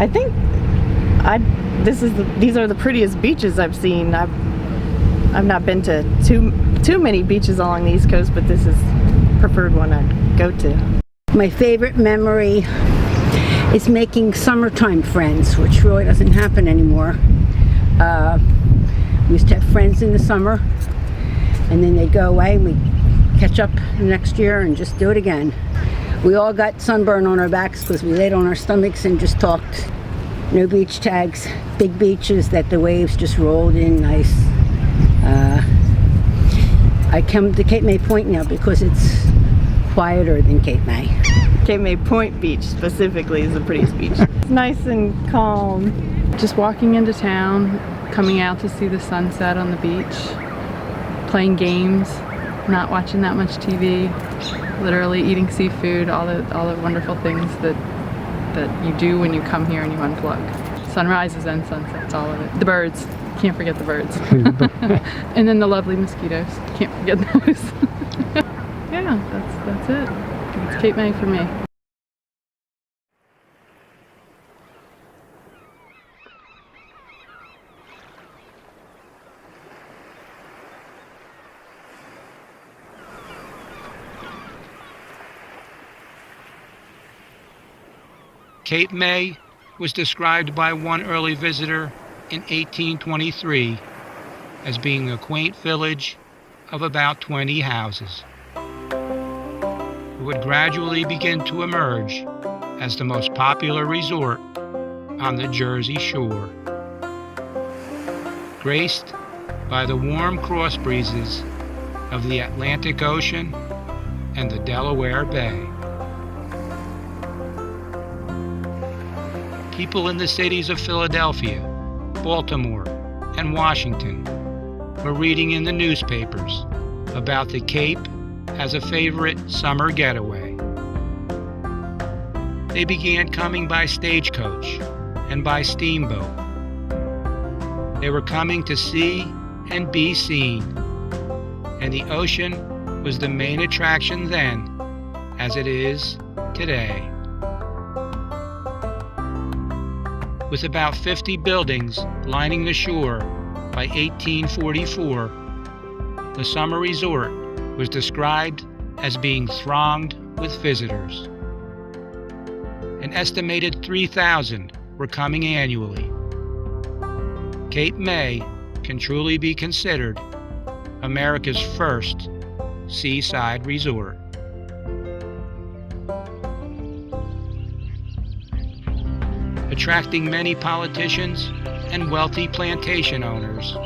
I think these are the prettiest beaches I've seen. I've not been to too many beaches along the East Coast, but this is preferred one I'd go to. My favorite memory is making summertime friends, which really doesn't happen anymore. We used to have friends in the summer, and then they'd go away and we'd catch up the next year and just do it again. We all got sunburn on our backs because we laid on our stomachs and just talked. No beach tags, big beaches that the waves just rolled in nice. I come to Cape May Point now because it's quieter than Cape May. Cape May Point Beach specifically is the prettiest beach. It's nice and calm. Just walking into town, coming out to see the sunset on the beach, playing games, not watching that much TV, literally eating seafood, all the wonderful things that you do when you come here and you unplug. Sunrises and sunsets, all of it. The birds, can't forget the birds. And then the lovely mosquitoes, can't forget those. Yeah, that's it. It's Cape May for me. Cape May was described by one early visitor in 1823 as being a quaint village of about 20 houses. It would gradually begin to emerge as the most popular resort on the Jersey Shore, graced by the warm cross breezes of the Atlantic Ocean and the Delaware Bay. People in the cities of Philadelphia, Baltimore, and Washington were reading in the newspapers about the Cape as a favorite summer getaway. They began coming by stagecoach and by steamboat. They were coming to see and be seen, and the ocean was the main attraction then, as it is today. With about 50 buildings lining the shore by 1844, the summer resort was described as being thronged with visitors. An estimated 3,000 were coming annually. Cape May can truly be considered America's first seaside resort. Attracting many politicians and wealthy plantation owners,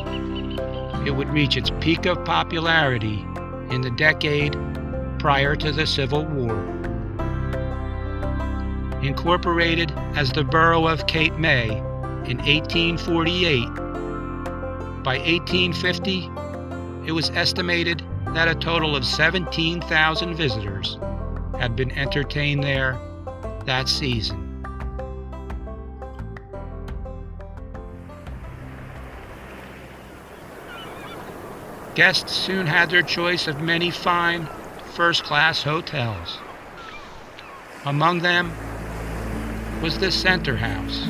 it would reach its peak of popularity in the decade prior to the Civil War. Incorporated as the borough of Cape May in 1848, by 1850, it was estimated that a total of 17,000 visitors had been entertained there that season. Guests soon had their choice of many fine, first-class hotels. Among them was the Center House,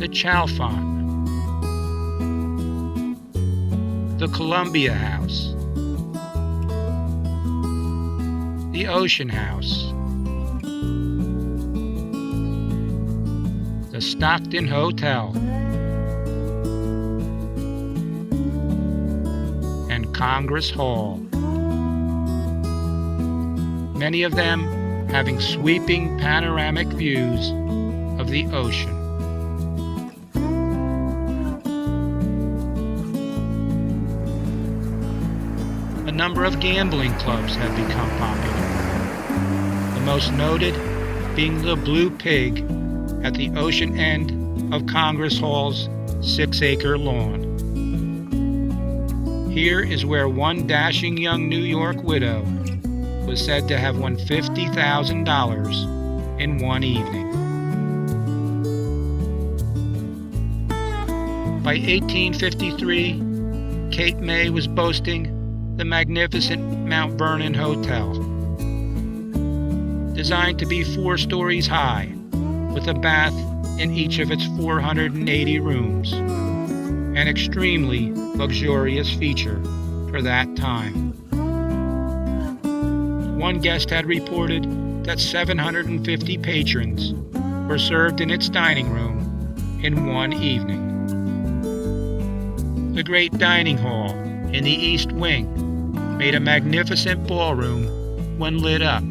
the Chalfonte, the Columbia House, the Ocean House, the Stockton Hotel, and Congress Hall. Many of them having sweeping panoramic views of the ocean. A number of gambling clubs have become popular, the most noted being the Blue Pig at the ocean end of Congress Hall's 6-acre lawn. Here is where one dashing young New York widow was said to have won $50,000 in one evening. By 1853, Cape May was boasting the magnificent Mount Vernon Hotel. designed to be 4 stories high, with a bath in each of its 480 rooms, an extremely luxurious feature for that time. One guest had reported that 750 patrons were served in its dining room in one evening. The great dining hall in the East Wing made a magnificent ballroom when lit up.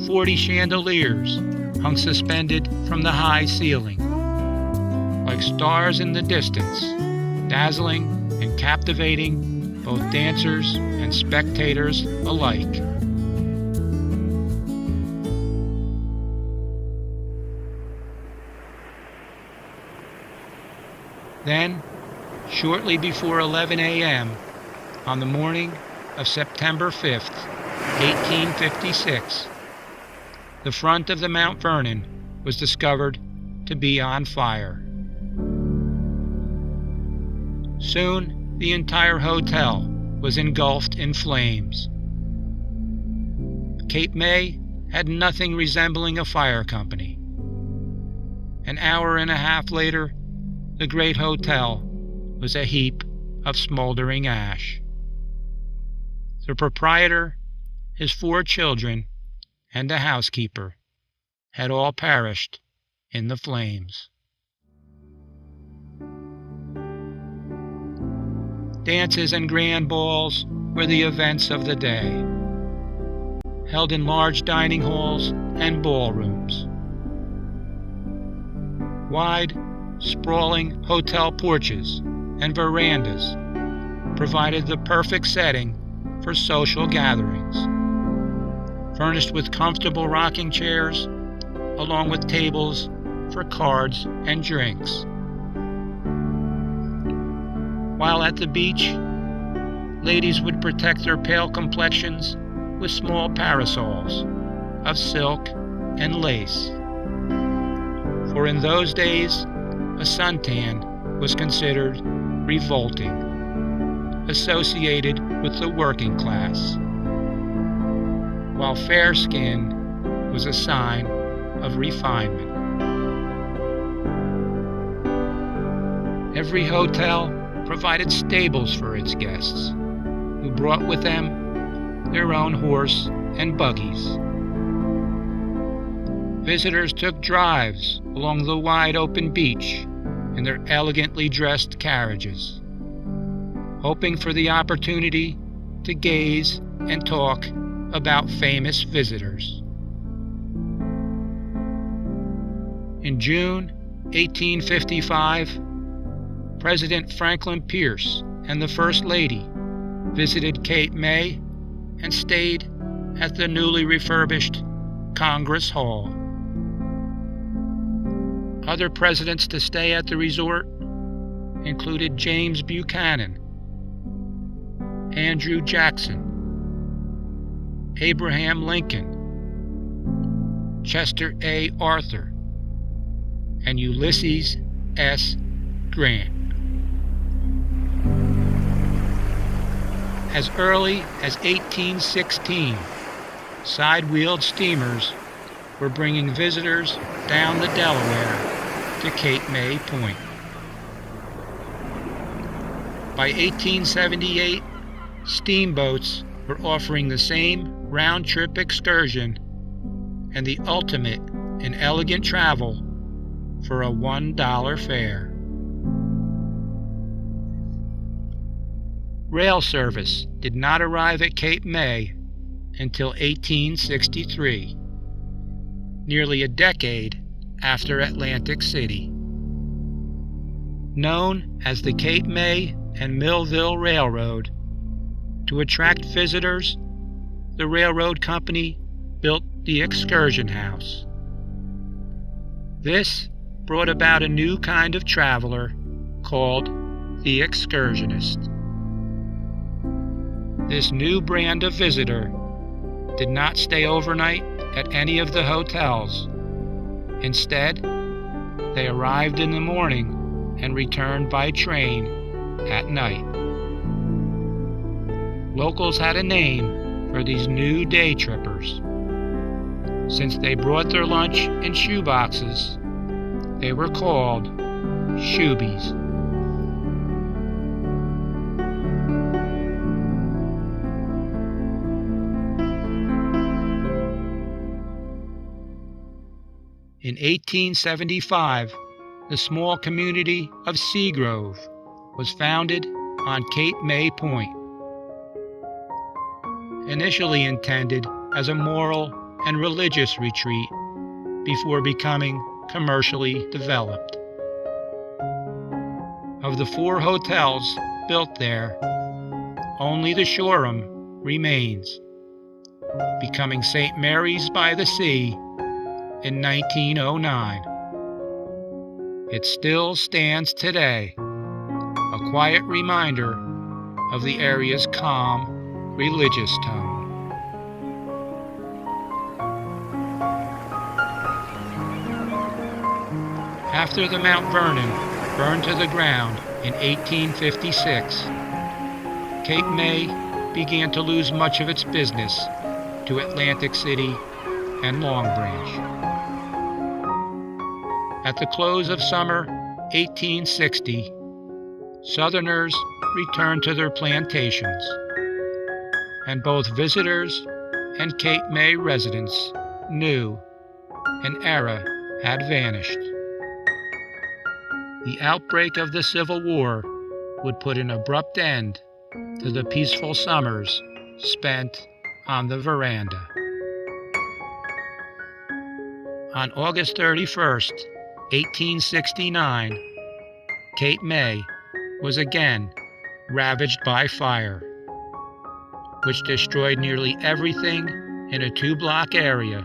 40 chandeliers hung suspended from the high ceiling, like stars in the distance, dazzling and captivating both dancers and spectators alike. Then, shortly before 11 a.m., on the morning of September 5th, 1856, the front of the Mount Vernon was discovered to be on fire. Soon, the entire hotel was engulfed in flames. Cape May had nothing resembling a fire company. An hour and a half later, the great hotel was a heap of smoldering ash. The proprietor, his 4 children, and the housekeeper had all perished in the flames. Dances and grand balls were the events of the day, held in large dining halls and ballrooms. Wide, sprawling hotel porches and verandas provided the perfect setting for social gatherings, furnished with comfortable rocking chairs, along with tables for cards and drinks. While at the beach, ladies would protect their pale complexions with small parasols of silk and lace. For in those days, a suntan was considered revolting, associated with the working class, while fair skin was a sign of refinement. Every hotel provided stables for its guests, who brought with them their own horse and buggies. Visitors took drives along the wide open beach in their elegantly dressed carriages, hoping for the opportunity to gaze and talk about famous visitors. In June 1855, President Franklin Pierce and the First Lady visited Cape May and stayed at the newly refurbished Congress Hall. Other presidents to stay at the resort included James Buchanan, Andrew Jackson, Abraham Lincoln, Chester A. Arthur, and Ulysses S. Grant. As early as 1816, side-wheeled steamers were bringing visitors down the Delaware to Cape May Point. By 1878, steamboats were offering the same round-trip excursion and the ultimate in elegant travel for a $1 fare. Rail service did not arrive at Cape May until 1863, nearly a decade after Atlantic City. Known as the Cape May and Millville Railroad, to attract visitors, the railroad company built the excursion house. This brought about a new kind of traveler called the excursionist. This new brand of visitor did not stay overnight at any of the hotels. Instead, they arrived in the morning and returned by train at night. Locals had a name for these new day trippers. Since they brought their lunch in shoe boxes, they were called shoobies. In 1875, the small community of Seagrove was founded on Cape May Point. Initially intended as a moral and religious retreat before becoming commercially developed. Of the 4 hotels built there, only the Shoreham remains, becoming St. Mary's by the Sea in 1909. It still stands today, a quiet reminder of the area's calm, religious tone. After the Mount Vernon burned to the ground in 1856, Cape May began to lose much of its business to Atlantic City and Long Branch. At the close of summer 1860, Southerners returned to their plantations, and both visitors and Cape May residents knew an era had vanished. The outbreak of the Civil War would put an abrupt end to the peaceful summers spent on the veranda. On August 31st, 1869, Cape May was again ravaged by fire, which destroyed nearly everything in a 2-block area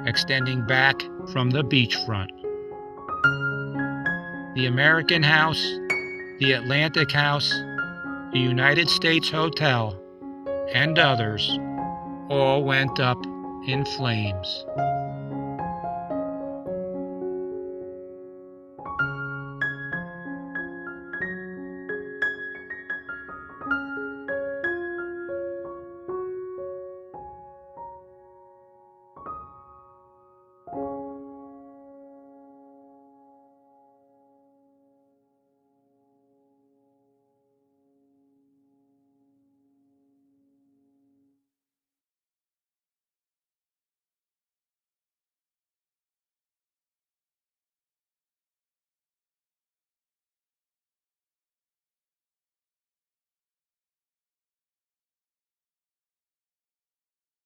extending back from the beachfront. The American House, the Atlantic House, the United States Hotel, and others all went up in flames.